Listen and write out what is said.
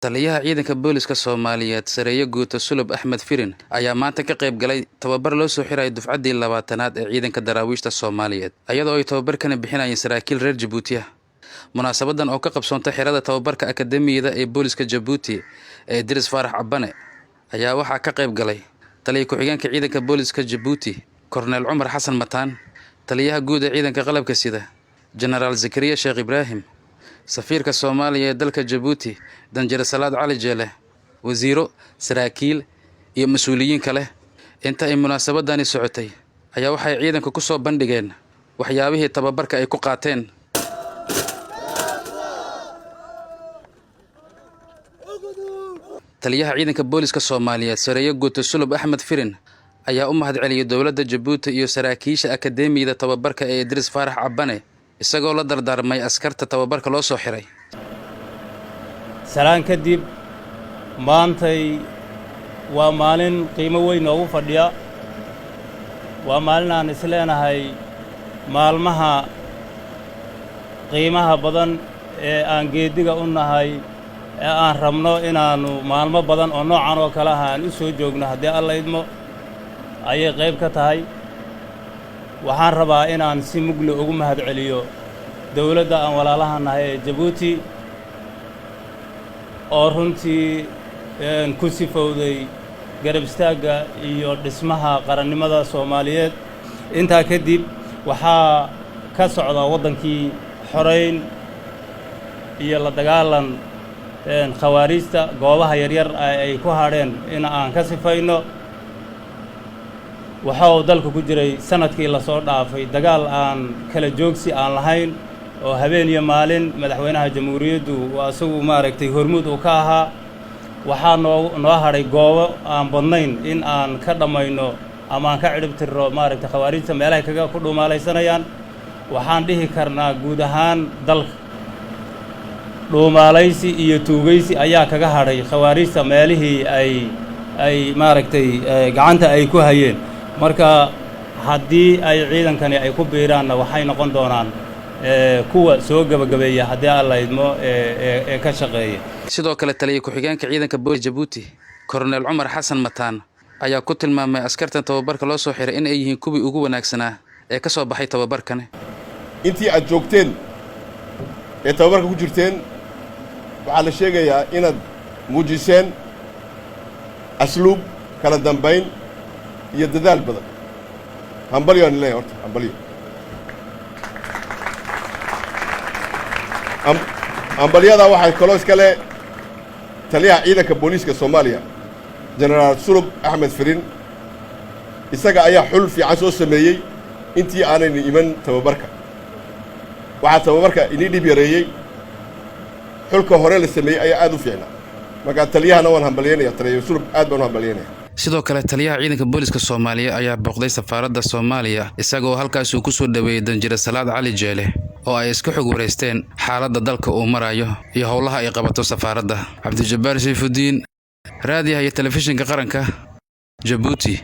taliyaha ciidanka booliska Soomaaliyeed Sareeyo Guuto Sulub Axmed Firin ayaa maanta ka qayb galay tababar loo soo xiray dufcaddii 20aad ee ciidanka daraawiishta Soomaaliyeed iyadoo ay tababarkan bixinayeen saraakiil reer Djibouti munaasabadan oo ka qabsoontay xirada tababarka akademiyada ee booliska Djibouti ee Idris Faarax Cabane ayaa waxaa ka qayb galay taliye ku-xigeenka ciidanka booliska Djibouti Korneel Cumar Xasan Mataan taliyaha guud ee ciidanka qalabka sida General Zakariya Sheekh Ibrahim safiirka Soomaaliya ee dalka Djibouti Danjire Salaad Cali Jeele wasiiro saraakiil iyo mas'uuliyiin kale inta ay munaasabadani socotay ayaa waxay ciidanku ku soo bandhigeen waxyaabihii tababarka ay ku qaateen taliyaha ciidanka booliska Soomaaliyeed Sareeyo Guuto Sulub Axmed Firin ayaa u mahadceliyay dawladda Djibouti iyo saraakiisha akademiyada tababarka ee Idris Faarax Cabane isagoo la dardaarmay askarta tababarka loo soo xiray salaan kadib maantay waa maalin qiimo weyn ugu fadhiya waa maalin aan isleenahay maalmaha qiimaha badan ee aan geediga u nahay ee aan rabno inaanu maalmo badan oo noocan oo kale ah aan u soo joogno haddii alla idmo ayay qayb ka tahay waxaan rabaa inaan si mugli ugu mahadceliyo dawladda aan walaalaha nahay ee Djibouti oo runtii ku sifowday garab istaagga iyo dhismaha qarannimada Soomaaliyeed intaa kadib waxaa ka socda wadankii xoreyn iyo la dagaalan khawaarijta goobaha yaryar ay ku hadheen in aan ka sifayno waxa uu dalku ku jiray sanadkii la soo dhaafay dagaal aan kala joogsi aan lahayn oo habeen iyo maalin madaxweynaha jamhuuriyaddu asagu maaragtay hormuud uu ka ahaa waxaa noo hadhay goobo aan badnayn in aan ka dhammayno ama aan ka cidhib tirro maaragtay khawaarijta meelahay kaga ku dhuumaalaysanayaan waxaan dhihi karnaa guud ahaan dalka dhuumaalaysi iyo tuugaysi ayaa kaga hadhay khawaarijta meelihii ay maaragtay gacanta ay ku hayeen marka haddii ay ciidankani ay ku biiraanna waxay noqon doonaan kuwa soo gabagabeeya haddii alla idmo ee ka shaqeeya sidoo kale taliye ku-xigeenka ciidanka booliska Djibouti Korneel Cumar Xasan Mataan ayaa ku tilmaamay askartan tababarka loo soo xiray in ay yihiin kuwii ugu wanaagsanaa ee ka soo baxay tababarkan intii aad joogteen ee tababarka ku jirteen waxaa la sheegayaa inaad muujiseen asluub kala dambayn iyo dadaal badan hambalyo aan leeyahay horta hambalyo hambalyada waxay kaloo iskale taliyaha ciidanka booliska Soomaaliya General Sulub Axmed Firin isaga ayaa xul fiican soo sameeyay intii aanay iman tababarka waxa tababarka inii dhib yareeyay xulka hore la sameeyay ayaa aad u fiicnaa marka taliyahana waan hambalyeynaya taliyaha Sulub aad baan u hambalyeynaya sidoo kale taliyaha ciidanka booliska Soomaaliya ayaa booqday safaaradda Soomaaliya isagoo halkaas uu ku soo dhaweeyay Danjire Salaad Cali Jeele oo ay isku xog wareysteen xaaladda dalka uu marayo iyo howlaha ay qabato safaaradda Cabdi Jabbaar Sayfuddin raadiyaha iyo telefishinka qaranka Djibouti